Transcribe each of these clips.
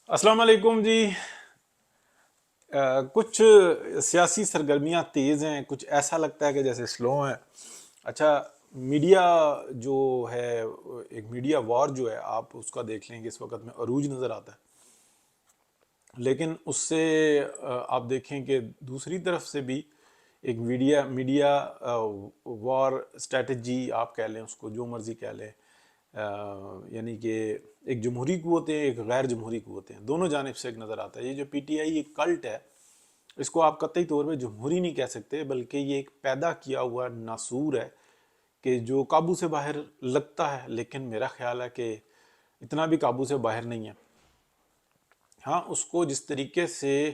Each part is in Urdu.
السلام علیکم جی۔ کچھ سیاسی سرگرمیاں تیز ہیں، کچھ ایسا لگتا ہے کہ جیسے سلو ہیں۔ اچھا، میڈیا جو ہے، ایک میڈیا وار جو ہے، آپ اس کا دیکھ لیں کہ اس وقت میں عروج نظر آتا ہے، لیکن اس سے آپ دیکھیں کہ دوسری طرف سے بھی ایک میڈیا وار اسٹریٹجی آپ کہہ لیں، اس کو جو مرضی کہہ لیں، یعنی کہ ایک جمہوری قوتیں ایک غیر جمہوری قوتیں، دونوں جانب سے ایک نظر آتا ہے۔ یہ جو پی ٹی آئی ایک کلٹ ہے، اس کو آپ قطعی طور پہ جمہوری نہیں کہہ سکتے، بلکہ یہ ایک پیدا کیا ہوا ناسور ہے کہ جو قابو سے باہر لگتا ہے، لیکن میرا خیال ہے کہ اتنا بھی قابو سے باہر نہیں ہے۔ ہاں، اس کو جس طریقے سے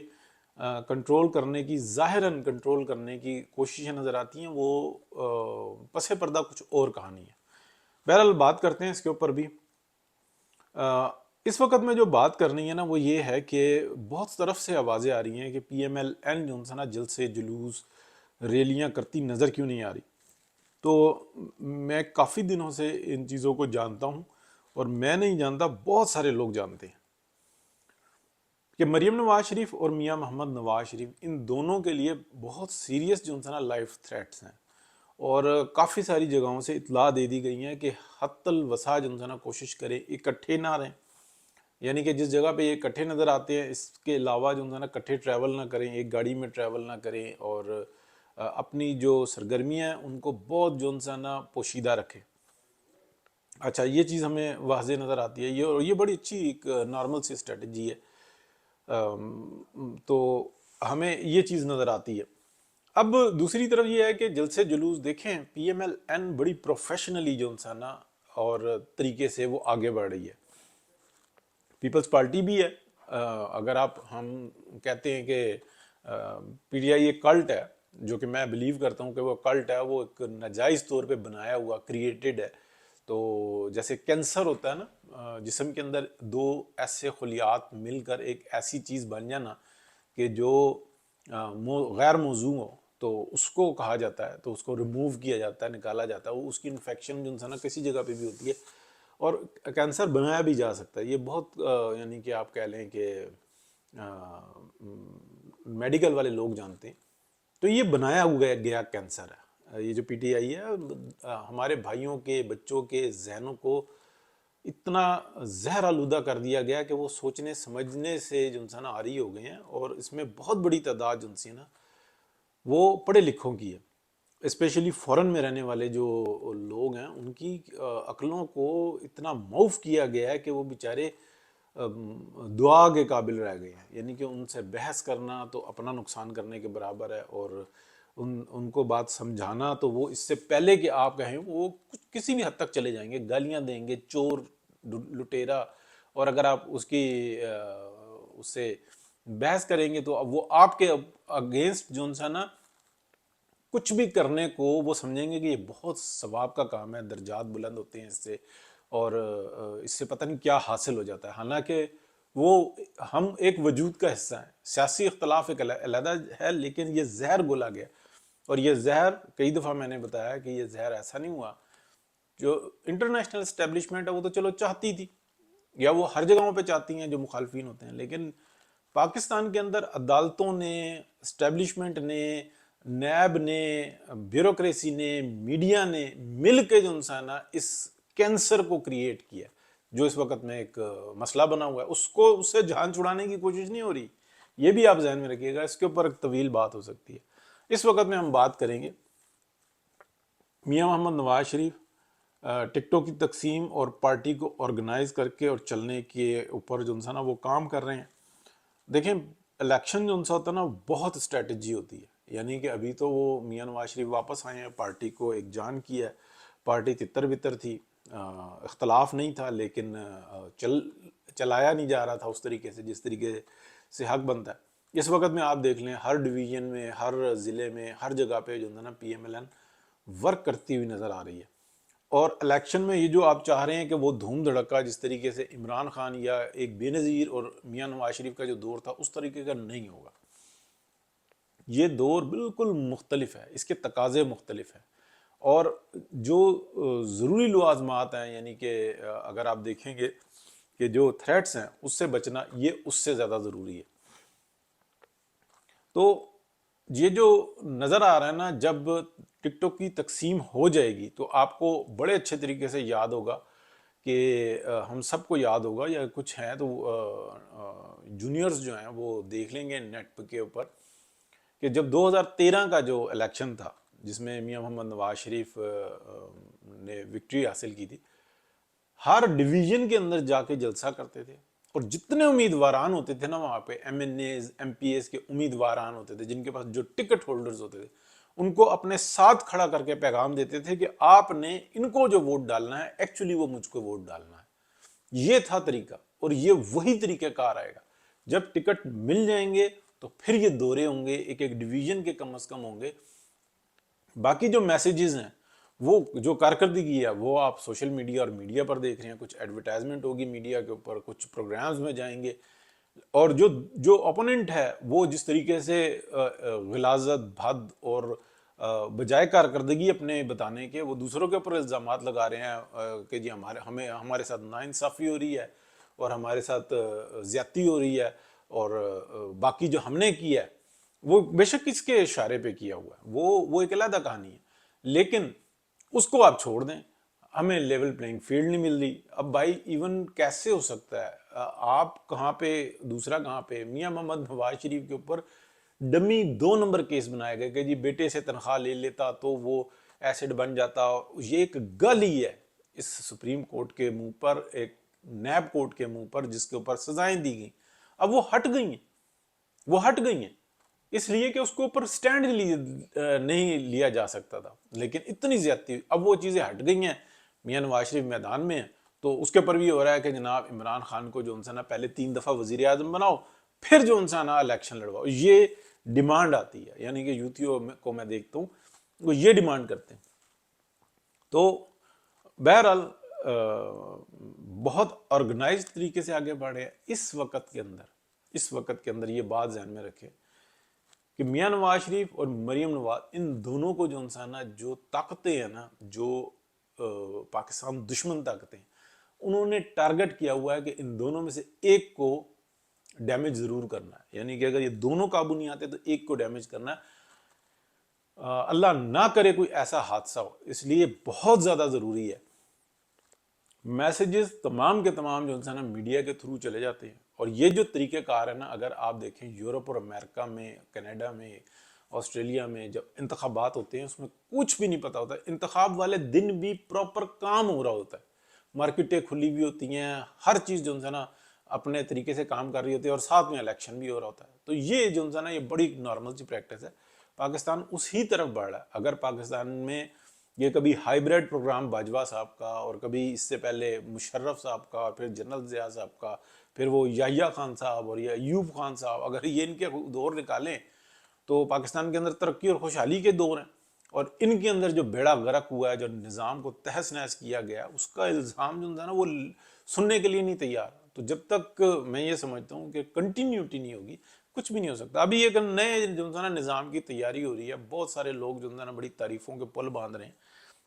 کنٹرول کرنے کی، ظاہراً کنٹرول کرنے کی کوششیں نظر آتی ہیں، وہ پس پردہ کچھ اور کہانی ہے۔ بہرحال بات کرتے ہیں اس کے اوپر بھی۔ اس وقت میں جو بات کرنی ہے نا، وہ یہ ہے کہ بہت طرف سے آوازیں آ رہی ہیں کہ پی ایم ایل این جو ہے نا، جلد سے جلوس ریلیاں کرتی نظر کیوں نہیں آ رہی۔ تو میں کافی دنوں سے ان چیزوں کو جانتا ہوں، اور میں نہیں جانتا، بہت سارے لوگ جانتے ہیں کہ مریم نواز شریف اور میاں محمد نواز شریف، ان دونوں کے لیے بہت سیریس جو ہے نا لائف تھریٹس ہیں، اور کافی ساری جگہوں سے اطلاع دے دی گئی ہیں کہ حتی الوسع جو ہے نا کوشش کریں اکٹھے نہ رہیں، یعنی کہ جس جگہ پہ یہ اکٹھے نظر آتے ہیں اس کے علاوہ جو ہے نا اکٹھے ٹریول نہ کریں، ایک گاڑی میں ٹریول نہ کریں، اور اپنی جو سرگرمیاں ہیں ان کو بہت جو ہے نا پوشیدہ رکھیں۔ اچھا، یہ چیز ہمیں واضح نظر آتی ہے، یہ بڑی اچھی ایک نارمل سی اسٹریٹجی ہے۔ تو ہمیں یہ چیز نظر آتی ہے۔ اب دوسری طرف یہ ہے کہ جلد سے جلوس دیکھیں، پی ایم ایل این بڑی پروفیشنلی جو ہے نا اور طریقے سے وہ آگے بڑھ رہی ہے۔ پیپلز پارٹی بھی ہے۔ اگر آپ ہم کہتے ہیں کہ پی ٹی آئی ایک کلٹ ہے، جو کہ میں بلیو کرتا ہوں کہ وہ کلٹ ہے، وہ ایک ناجائز طور پہ بنایا ہوا کریٹڈ ہے۔ تو جیسے کینسر ہوتا ہے نا، جسم کے اندر دو ایسے خلیات مل کر ایک ایسی چیز بن جانا کہ جو غیر موضوع ہو، تو اس کو کہا جاتا ہے، تو اس کو ریموو کیا جاتا ہے، نکالا جاتا ہے، وہ اس کی انفیکشن جو ہے نا کسی جگہ پہ بھی ہوتی ہے، اور کینسر بنایا بھی جا سکتا ہے۔ یہ بہت یعنی کہ آپ کہہ لیں کہ میڈیکل والے لوگ جانتے ہیں۔ تو یہ بنایا ہوا گیا کینسر ہے، یہ جو پی ٹی آئی ہے، ہمارے بھائیوں کے بچوں کے ذہنوں کو اتنا زہر آلودہ کر دیا گیا کہ وہ سوچنے سمجھنے سے جو ہے نا عاری ہو گئے ہیں، اور اس میں بہت بڑی تعداد جو ہے نا وہ پڑھے لکھوں کی ہے، اسپیشلی فورن میں رہنے والے جو لوگ ہیں، ان کی عقلوں کو اتنا معاف کیا گیا ہے کہ وہ بیچارے دعا کے قابل رہ گئے ہیں، یعنی کہ ان سے بحث کرنا تو اپنا نقصان کرنے کے برابر ہے، اور ان کو بات سمجھانا تو وہ اس سے پہلے کہ آپ کہیں وہ کسی بھی حد تک چلے جائیں گے، گالیاں دیں گے، چور لٹیرا، اور اگر آپ اس کی اس سے بحث کریں گے تو وہ آپ کے اگینسٹ جو ہے نا کچھ بھی کرنے کو وہ سمجھیں گے کہ یہ بہت ثواب کا کام ہے، درجات بلند ہوتے ہیں اس سے، اور اس سے پتہ نہیں کیا حاصل ہو جاتا ہے۔ حالانکہ وہ ہم ایک وجود کا حصہ ہیں، سیاسی اختلاف ایک علیحدہ ہے، لیکن یہ زہر گھولا گیا، اور یہ زہر کئی دفعہ میں نے بتایا کہ یہ زہر ایسا نہیں ہوا، جو انٹرنیشنل اسٹیبلشمنٹ ہے وہ تو چلو چاہتی تھی، یا وہ ہر جگہوں پہ چاہتی ہیں جو مخالفین ہوتے ہیں، لیکن پاکستان کے اندر عدالتوں نے، اسٹیبلشمنٹ نے، نیب نے، بیوروکریسی نے، میڈیا نے مل کے جو ہے نا اس کینسر کو کریٹ کیا، جو اس وقت میں ایک مسئلہ بنا ہوا ہے، اس سے جان چھڑانے کی کوشش نہیں ہو رہی۔ یہ بھی آپ ذہن میں رکھیے گا، اس کے اوپر ایک طویل بات ہو سکتی ہے۔ اس وقت میں ہم بات کریں گے میاں محمد نواز شریف ٹکٹوں کی تقسیم اور پارٹی کو آرگنائز کر کے اور چلنے کے اوپر جو ہے نا وہ کام کر رہے ہیں۔ دیکھیں، الیکشن جو ہوتا ہے نا بہت اسٹریٹجی ہوتی ہے، یعنی کہ ابھی تو وہ میاں نواز شریف واپس آئے ہیں، پارٹی کو ایک جان کیا ہے، پارٹی تتر بتر تھی، اختلاف نہیں تھا، لیکن چلایا نہیں جا رہا تھا اس طریقے سے جس طریقے سے حق بنتا ہے۔ اس وقت میں آپ دیکھ لیں، ہر ڈویژن میں، ہر ضلع میں، ہر جگہ پہ جو ہے نا پی ایم ایل این ورک کرتی ہوئی نظر آ رہی ہے، اور الیکشن میں یہ جو آپ چاہ رہے ہیں کہ وہ دھوم دھڑکا جس طریقے سے عمران خان یا ایک بے نظیر اور میاں نواز شریف کا جو دور تھا اس طریقے کا نہیں ہوگا۔ یہ دور بالکل مختلف ہے، اس کے تقاضے مختلف ہیں، اور جو ضروری لوازمات ہیں، یعنی کہ اگر آپ دیکھیں گے کہ جو تھریٹس ہیں اس سے بچنا یہ اس سے زیادہ ضروری ہے. تو یہ جو نظر آ رہا ہے نا، جب ٹک ٹاک کی تقسیم ہو جائے گی تو آپ کو بڑے اچھے طریقے سے یاد ہوگا کہ ہم سب کو یاد ہوگا، یا کچھ ہیں تو جونیئرز جو ہیں وہ دیکھ لیں گے نیٹ کے اوپر، کہ جب 2013 کا جو الیکشن تھا جس میں میاں محمد نواز شریف نے وکٹری حاصل کی تھی، ہر ڈویژن کے اندر جا کے جلسہ کرتے تھے، اور جتنے امیدواران ہوتے تھے نا وہاں پہ، M N As M P As کے امیدواران ہوتے تھے، جن کے پاس جو ٹکٹ ہولڈرز ہوتے تھے، ان کو اپنے ساتھ کھڑا کر کے پیغام دیتے تھے کہ آپ نے ان کو جو ووٹ ڈالنا ہے ایکچولی وہ مجھ کو ووٹ ڈالنا ہے. یہ تھا طریقہ، اور یہ وہی طریقہ کار آئے گا. جب ٹکٹ مل جائیں گے تو پھر یہ دورے ہوں گے، ایک ایک ڈویژن کے کم از کم ہوں گے. باقی جو میسیجز ہیں، وہ جو کارکردگی ہے وہ آپ سوشل میڈیا اور میڈیا پر دیکھ رہے ہیں. کچھ ایڈورٹائزمنٹ ہوگی میڈیا کے اوپر، کچھ پروگرامز میں جائیں گے، اور جو اپوننٹ ہے وہ جس طریقے سے غلاظت، بھد اور بجائے کارکردگی اپنے بتانے کے وہ دوسروں کے اوپر الزامات لگا رہے ہیں کہ جی ہمارے ساتھ ناانصافی ہو رہی ہے، اور ہمارے ساتھ زیادتی ہو رہی ہے، اور باقی جو ہم نے کیا ہے وہ بے شک اس کے اشارے پہ کیا ہوا ہے، وہ ایک علیحدہ کہانی ہے، لیکن اس کو آپ چھوڑ دیں. ہمیں لیول پلینگ فیلڈ نہیں مل رہی. اب بھائی ایون کیسے ہو سکتا ہے، آپ کہاں پہ، دوسرا کہاں پہ، میاں محمد نواز شریف کے اوپر ڈمی 2 نمبر کیس بنایا گیا کہ جی بیٹے سے تنخواہ لے لیتا تو وہ ایسڈ بن جاتا. یہ ایک گل ہی ہے اس سپریم کورٹ کے منہ پر، ایک نیب کورٹ کے منہ پر، جس کے اوپر سزائیں دی گئیں. اب وہ ہٹ گئی ہیں اس لیے کہ اس کے اوپر سٹینڈ نہیں لیا جا سکتا تھا، لیکن اتنی زیادتی، اب وہ چیزیں ہٹ گئی ہیں. میاں نواز شریف میدان میں ہیں تو اس کے اوپر بھی ہو رہا ہے کہ جناب عمران خان کو جو انسان پہلے 3 دفعہ وزیر اعظم بناؤ، پھر جو انسان الیکشن لڑواؤ. یہ ڈیمانڈ آتی ہے، یعنی کہ یوتھیوں کو میں دیکھتا ہوں وہ یہ ڈیمانڈ کرتے ہیں. تو بہرحال بہت آرگنائزڈ طریقے سے آگے بڑھے ہیں. اس وقت کے اندر یہ بات ذہن میں رکھے کہ میاں نواز شریف اور مریم نواز، ان دونوں کو جو انسان جو طاقتیں ہیں نا، جو پاکستان دشمن طاقتیں، انہوں نے ٹارگٹ کیا ہوا ہے کہ ان دونوں میں سے ایک کو ڈیمیج ضرور کرنا ہے. یعنی کہ اگر یہ دونوں قابو نہیں آتے تو ایک کو ڈیمیج کرنا ہے. اللہ نہ کرے کوئی ایسا حادثہ ہو. اس لیے بہت زیادہ ضروری ہے میسیجز تمام کے تمام جو انسان میڈیا کے تھرو چلے جاتے ہیں. اور یہ جو طریقہ کار ہے نا، اگر آپ دیکھیں یورپ اور امریکہ میں، کینیڈا میں، آسٹریلیا میں جب انتخابات ہوتے ہیں اس میں کچھ بھی نہیں پتا ہوتا. انتخاب والے دن بھی پراپر کام ہو رہا ہوتا ہے، مارکیٹیں کھلی ہوئی ہوتی ہیں، ہر چیز جو ہے نا اپنے طریقے سے کام کر رہی ہوتی ہے، اور ساتھ میں الیکشن بھی ہو رہا ہوتا ہے. تو یہ جو ہے نا یہ بڑی نارمل سی پریکٹس ہے. پاکستان اسی طرف بڑھ رہا ہے. اگر پاکستان میں یہ کبھی ہائیبریڈ پروگرام باجوہ صاحب کا، اور کبھی اس سے پہلے مشرف صاحب کا، اور پھر جنرل ضیاء صاحب کا، پھر وہ یحییٰ خان صاحب اور ایوب خان صاحب، اگر یہ ان کے دور نکالیں تو پاکستان کے اندر ترقی اور خوشحالی کے دور ہیں. اور ان کے اندر جو بیڑا غرق ہوا ہے، جو نظام کو تہس نہس کیا گیا، اس کا الزام جو ہے نا وہ سننے کے لیے نہیں تیار. تو جب تک میں یہ سمجھتا ہوں کہ کنٹینیوٹی نہیں ہوگی کچھ بھی نہیں ہو سکتا. ابھی ایک نئے جو ہے نا نظام کی تیاری ہو رہی ہے، بہت سارے لوگ جو ہے نا بڑی تعریفوں کے پل باندھ رہے ہیں.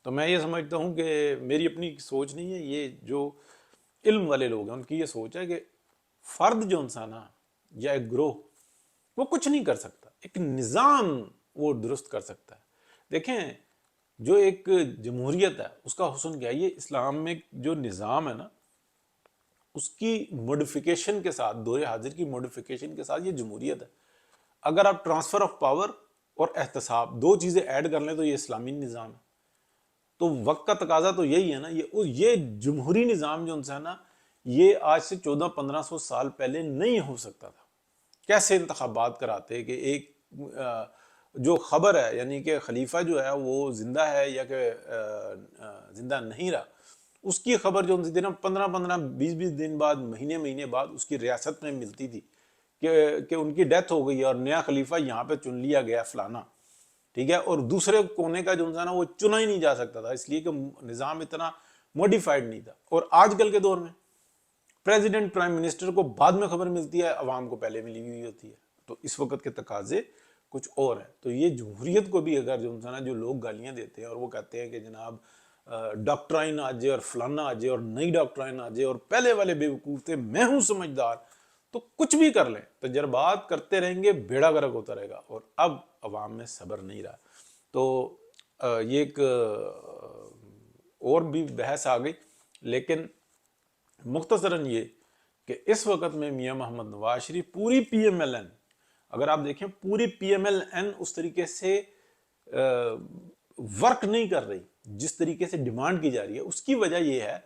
تو میں یہ سمجھتا ہوں کہ میری اپنی سوچ نہیں ہے، یہ جو علم والے لوگ ہیں ان کی یہ سوچ ہے کہ فرد جو انسان یا ایک گروہ وہ کچھ نہیں کر سکتا، ایک نظام وہ درست کر سکتا ہے. دیکھیں جو ایک جمہوریت ہے اس کا حسن کیا ہے، یہ اسلام میں جو نظام ہے نا اس کی موڈیفیکیشن کے ساتھ، دور حاضر کی موڈیفیکیشن کے ساتھ یہ جمہوریت ہے. اگر آپ ٹرانسفر آف پاور اور احتساب 2 چیزیں ایڈ کر لیں تو یہ اسلامی نظام ہے. تو وقت کا تقاضا تو یہی ہے نا، یہ جمہوری نظام جو ہے نا یہ آج سے 1400-1500 سال پہلے نہیں ہو سکتا تھا. کیسے انتخابات کراتے کہ ایک جو خبر ہے، یعنی کہ خلیفہ جو ہے وہ زندہ ہے یا کہ زندہ نہیں رہا، اس کی خبر جو ان سے 15-15 20-20 دن بعد، مہینے بعد اس کی ریاست میں ملتی تھی کہ ان کی ڈیتھ ہو گئی اور نیا خلیفہ یہاں پہ چن لیا گیا فلانا، ٹھیک ہے. اور دوسرے کونے کا جو انسان ہے وہ چنا ہی نہیں جا سکتا تھا، اس لیے کہ نظام اتنا موڈیفائڈ نہیں تھا. اور آج کل کے دور میں پریزیڈنٹ، پرائم منسٹر کو بعد میں خبر ملتی ہے، عوام کو پہلے ملی ہوئی ہوتی ہے. تو اس وقت کے تقاضے کچھ اور ہیں. تو یہ جمہوریت کو بھی اگر جو انسان جو لوگ گالیاں دیتے ہیں اور وہ کہتے ہیں کہ جناب ڈاکٹرائن آ جائے اور فلانا آ جائے اور نئی ڈاکٹرائن آ جائے اور پہلے والے بیوقوف تھے میں ہوں سمجھدار، تو کچھ بھی کر لیں، تجربات کرتے رہیں گے، بیڑا غرق ہوتا رہے گا، اور اب عوام میں صبر نہیں رہا۔ تو یہ ایک اور بھی بحث آ گئی، لیکن مختصراً یہ کہ اس وقت میں میاں محمد نواز شریف پوری پی ایم ایل این، اگر آپ دیکھیں پوری پی ایم ایل این اس طریقے سے ورک نہیں کر رہی جس طریقے سے ڈیمانڈ کی جا رہی ہے۔ اس کی وجہ یہ ہے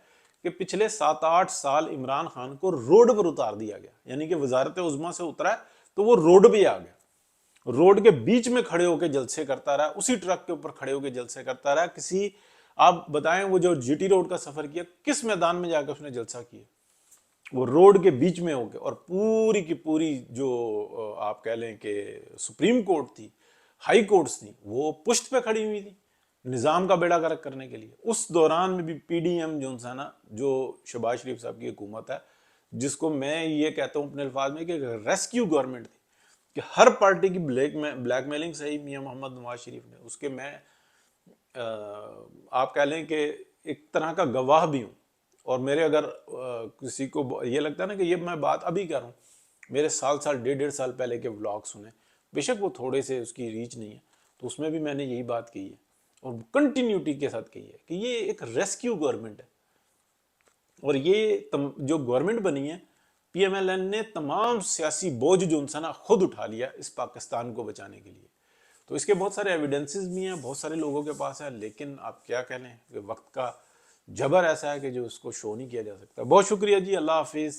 کہ پچھلے 7-8 سال عمران خان کو روڈ پر اتار دیا گیا، یعنی کہ وزارت عظمیٰ سے اترا ہے تو وہ روڈ پہ آ گیا، روڈ کے بیچ میں کھڑے ہو کے جلسے کرتا رہا، اسی ٹرک کے اوپر کھڑے ہو کے جلسے کرتا رہا۔ کسی آپ بتائیں وہ جو جی ٹی روڈ کا سفر کیا کس میدان میں جا کے اس نے جلسہ کیا؟ وہ روڈ کے بیچ میں ہو کے، اور پوری کی پوری جو آپ کہہ لیں کہ سپریم کورٹ تھی، ہائی کورٹس تھی، وہ پشت پہ کھڑی ہوئی تھی نظام کا بیڑا غرق کرنے کے لیے۔ اس دوران میں بھی پی ڈی ایم جو شہباز شریف صاحب کی حکومت ہے، جس کو میں یہ کہتا ہوں اپنے الفاظ میں کہ ریسکیو گورنمنٹ تھی، کہ ہر پارٹی کی بلیک میلنگ صحیح میاں محمد نواز شریف نے، اس کے میں آپ کہہ لیں کہ ایک طرح کا گواہ بھی ہوں۔ اور میرے اگر کسی کو یہ لگتا ہے نا کہ یہ میں بات ابھی کر رہا ہوں، میرے سال 1.5 سال پہلے کے ولاگ سنیں، بے شک وہ تھوڑے سے اس کی ریچ نہیں ہے، تو اس میں بھی میں نے یہی بات کی ہے اور کنٹینیوٹی کے ساتھ کہی ہے کہ یہ ایک ریسکیو گورنمنٹ ہے، اور یہ جو گورنمنٹ بنی ہے پی ایم ایل این نے تمام سیاسی بوجھ جو انسان خود اٹھا لیا اس پاکستان کو بچانے کے لیے۔ تو اس کے بہت سارے ایویڈنسز بھی ہیں، بہت سارے لوگوں کے پاس ہیں، لیکن آپ کیا کہہ لیں کہ وقت کا جبر ایسا ہے کہ جو اس کو شو نہیں کیا جا سکتا۔ بہت شکریہ جی، اللہ حافظ۔